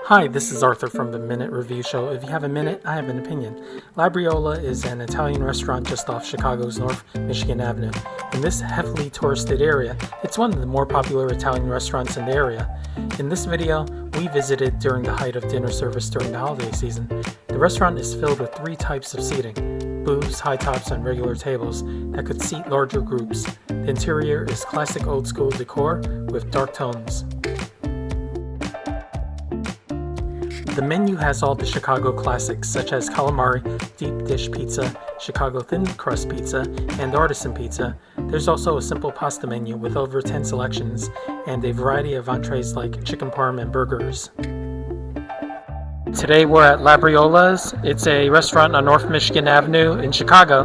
Hi, this is Arthur from the Minute Review Show. If you have a minute, I have an opinion. Labriola is an Italian restaurant just off Chicago's N Michigan Ave. In this heavily touristed area, it's one of the more popular Italian restaurants in the area. In this video, we visited during the height of dinner service during the holiday season. The restaurant is filled with three types of seating: booths, high tops, and regular tables that could seat larger groups. The interior is classic old school decor with dark tones. The menu has all the Chicago classics such as calamari, deep dish pizza, Chicago thin crust pizza, and artisan pizza. There's also a simple pasta menu with over 10 selections and a variety of entrees like chicken parm and burgers. Today we're at Labriola's. It's a restaurant on North Michigan Avenue in Chicago,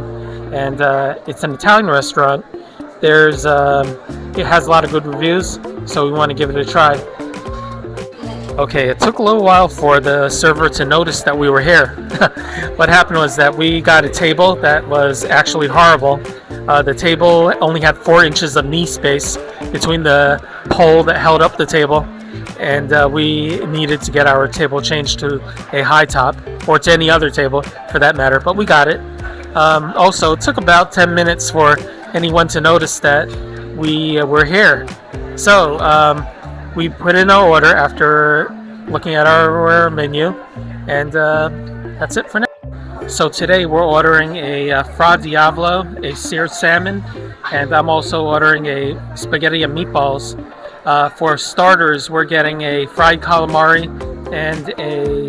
and it's an Italian restaurant. It has a lot of good reviews, so we want to give it a try. Okay, it took a little while for the server to notice that we were here. What happened was that we got a table that was actually horrible. The table only had 4 inches of knee space between the pole that held up the table, and we needed to get our table changed to a high top, or to any other table for that matter, but we got it. Also, it took about 10 minutes for anyone to notice that we were here. So, we put in our order after looking at our menu, and that's it for now. So today we're ordering a fra diavolo, a seared salmon, and I'm also ordering a spaghetti and meatballs. For starters, we're getting a fried calamari and a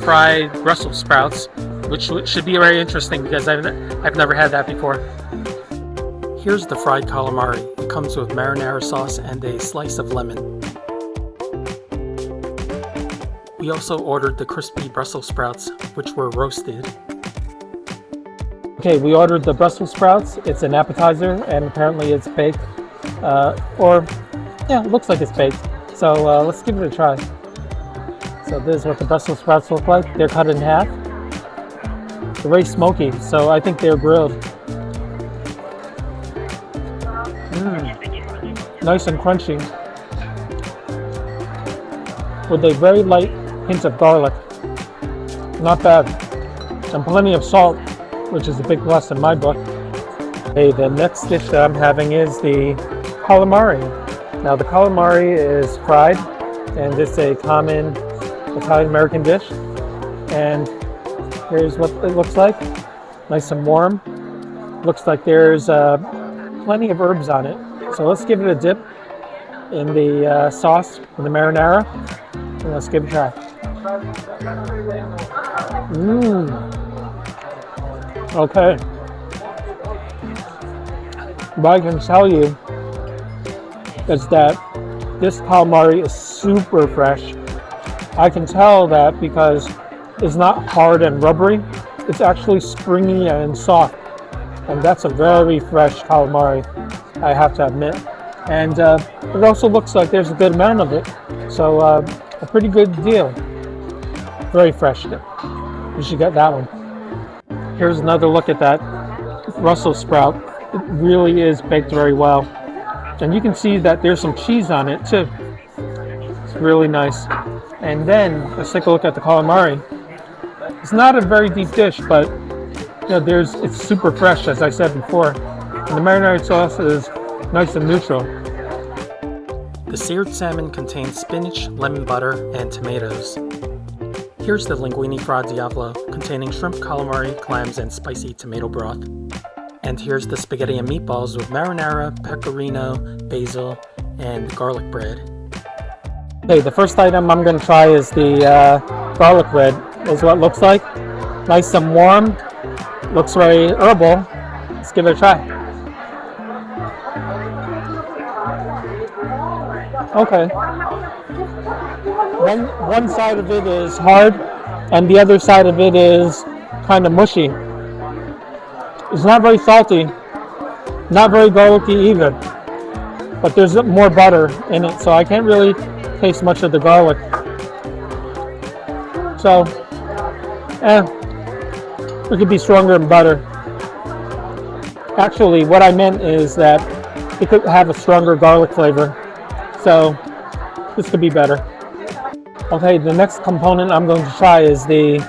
fried Brussels sprouts, which should be very interesting because I've never had that before. Here's the fried calamari. It comes with marinara sauce and a slice of lemon. We also ordered the crispy Brussels sprouts, which were roasted. Okay, we ordered the Brussels sprouts. It's an appetizer, and apparently it's baked. It looks like it's baked. So let's give it a try. So this is what the Brussels sprouts look like. They're cut in half. They're very smoky, so I think they're grilled. Nice and crunchy, with a very light hint of garlic. Not bad, and plenty of salt, which is a big plus in my book. Hey, the next dish that I'm having is the calamari. Now the calamari is fried, and it's a common Italian-American dish. And here's what it looks like. Nice and warm. Looks like there's plenty of herbs on it. So let's give it a dip in the sauce, in the marinara, and let's give it a try. Okay. What I can tell you is that this calamari is super fresh. I can tell that because it's not hard and rubbery. It's actually springy and soft. And that's a very fresh calamari, I have to admit. And it also looks like there's a good amount of it. So a pretty good deal. Very fresh. You should get that one. Here's another look at that Brussels sprout. It really is baked very well. And you can see that there's some cheese on it too. It's really nice. And then let's take a look at the calamari. It's not a very deep dish, but it's super fresh, as I said before. And the marinara sauce is nice and neutral. The seared salmon contains spinach, lemon butter, and tomatoes. Here's the linguine fra diavolo, containing shrimp, calamari, clams, and spicy tomato broth. And here's the spaghetti and meatballs with marinara, pecorino, basil, and garlic bread. Okay, the first item I'm going to try is the garlic bread. This is what it looks like. Nice and warm. Looks very herbal. Let's give it a try. Okay. One side of it is hard, and the other side of it is kind of mushy. It's not very salty, not very garlicky either, but there's more butter in it, so I can't really taste much of the garlic. So, it could be stronger in butter. Actually, what I meant is that it could have a stronger garlic flavor. So, this could be better. Okay, the next component I'm going to try is the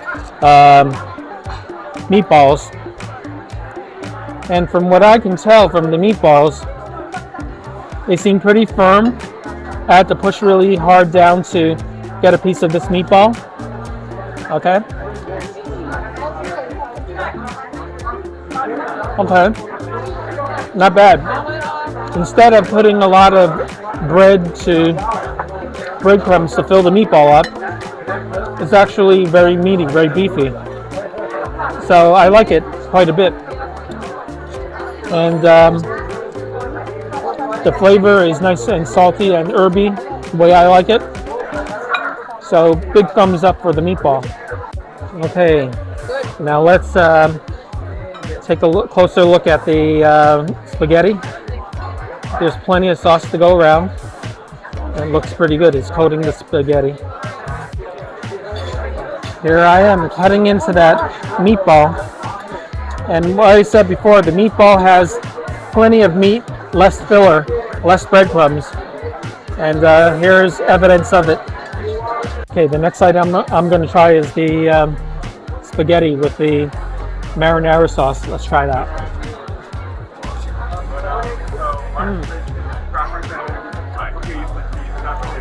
meatballs. And from what I can tell from the meatballs, they seem pretty firm. I had to push really hard down to get a piece of this meatball. Okay. Okay. Not bad. Instead of putting a lot of breadcrumbs to fill the meatball up, it's actually very meaty, very beefy. So I like it quite a bit. And the flavor is nice and salty and herby, the way I like it. So big thumbs up for the meatball. Okay, now let's take a closer look at the spaghetti. There's plenty of sauce to go around. It looks pretty good. It's coating the spaghetti. Here I am cutting into that meatball. And what I said before, the meatball has plenty of meat, less filler, less breadcrumbs. And here's evidence of it. Okay, the next item I'm going to try is the spaghetti with the marinara sauce. Let's try that.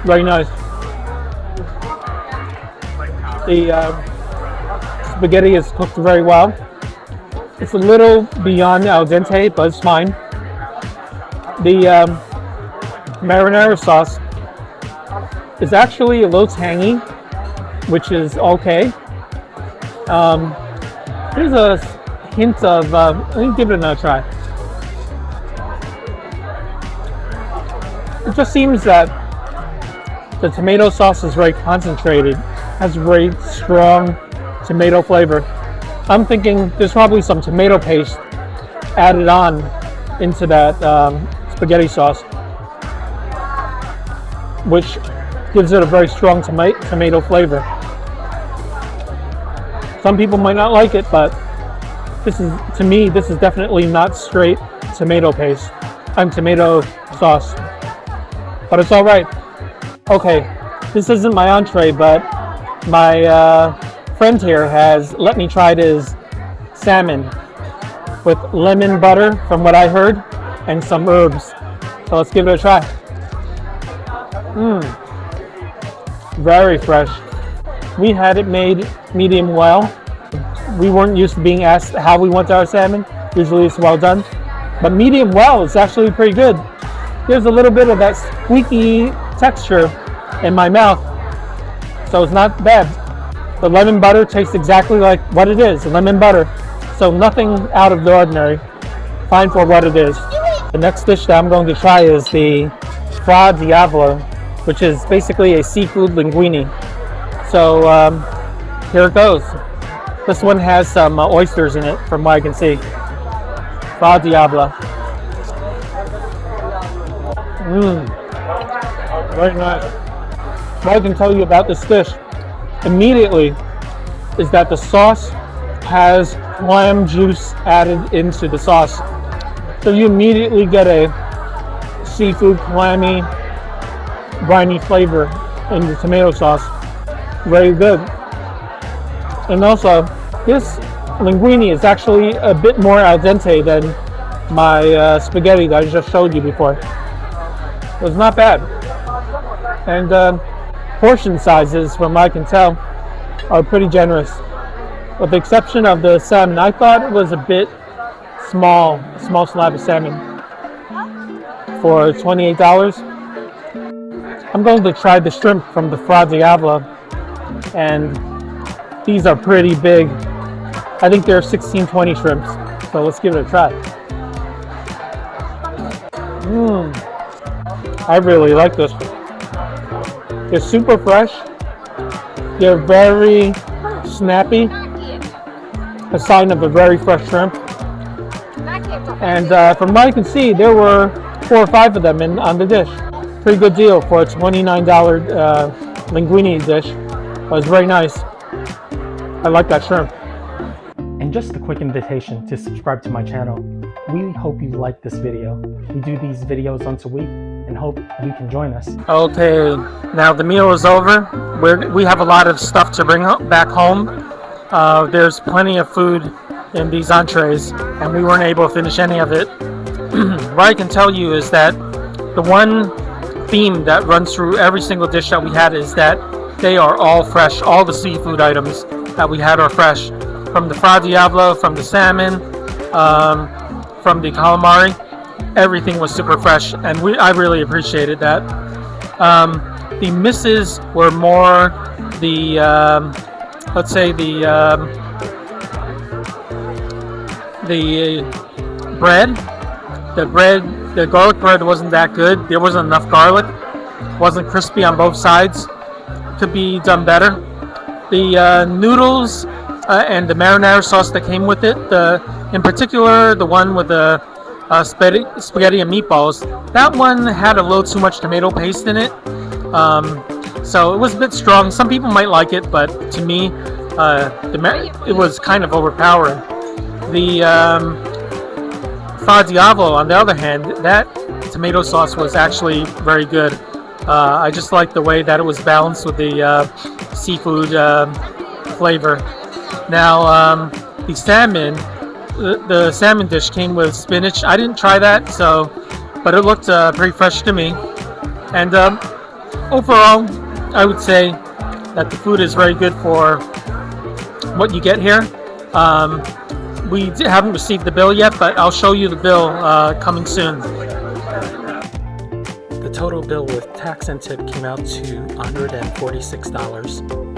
Very nice. The spaghetti is cooked very well. It's a little beyond al dente, but it's fine. The marinara sauce is actually a little tangy, which is okay. There's a hint of, let me give it another try. It just seems that the tomato sauce is very concentrated, has very strong tomato flavor. I'm thinking there's probably some tomato paste added on into that spaghetti sauce, which gives it a very strong tomato flavor. Some people might not like it, but to me, this is definitely not straight tomato paste. Tomato sauce, but it's all right. Okay, this isn't my entree, but my friend here has let me try his salmon with lemon butter, from what I heard, and some herbs. So let's give it a try. Very fresh. We had it made medium well. We weren't used to being asked how we want our salmon. Usually it's well done. But medium well is actually pretty good. There's a little bit of that squeaky texture in my mouth, so it's not bad. The lemon butter tastes exactly like what it is, lemon butter. So nothing out of the ordinary. Fine for what it is. The next dish that I'm going to try is the fra diavolo, which is basically a seafood linguine. So here it goes. This one has some oysters in it, from what I can see. Fra diavolo. Very nice. What I can tell you about this dish immediately is that the sauce has clam juice added into the sauce. So you immediately get a seafood, clammy, briny flavor in the tomato sauce. Very good. And also, this linguine is actually a bit more al dente than my spaghetti that I just showed you before. It was not bad. And portion sizes, from what I can tell, are pretty generous. With the exception of the salmon, I thought it was a bit small, a small slab of salmon for $28. I'm going to try the shrimp from the Fra Diavolo, and these are pretty big. I think they're 16-20 shrimps, so let's give it a try. I really like this. They're super fresh. They're very snappy, a sign of a very fresh shrimp. And from what I can see, there were 4 or 5 of them on the dish. Pretty good deal for a $29 linguine dish. It was very nice. I like that shrimp. And just a quick invitation to subscribe to my channel. We hope you like this video. We do these videos once a week, and and hope you can join us. Okay, now the meal is over. We have a lot of stuff to bring back home. There's plenty of food in these entrees, and we weren't able to finish any of it. What I can tell you is that the one theme that runs through every single dish that we had is that they are all fresh. All the seafood items that we had are fresh. From the fra diavolo, from the salmon, from the calamari, everything was super fresh, and I really appreciated that. The misses were more the, let's say the bread. The garlic bread wasn't that good. There wasn't enough garlic. Wasn't crispy on both sides. Could be done better. The noodles and the marinara sauce that came with it, in particular the one with the spaghetti and meatballs, that one had a little too much tomato paste in it. So it was a bit strong. Some people might like it, but to me, it was kind of overpowering. The Fa Diavolo, on the other hand, that tomato sauce was actually very good. I just liked the way that it was balanced with the seafood flavor. Now, the salmon, the salmon dish came with spinach. I didn't try that, but it looked pretty fresh to me. And overall, I would say that the food is very good for what you get here. We haven't received the bill yet, but I'll show you the bill coming soon. The total bill with tax and tip came out to $146.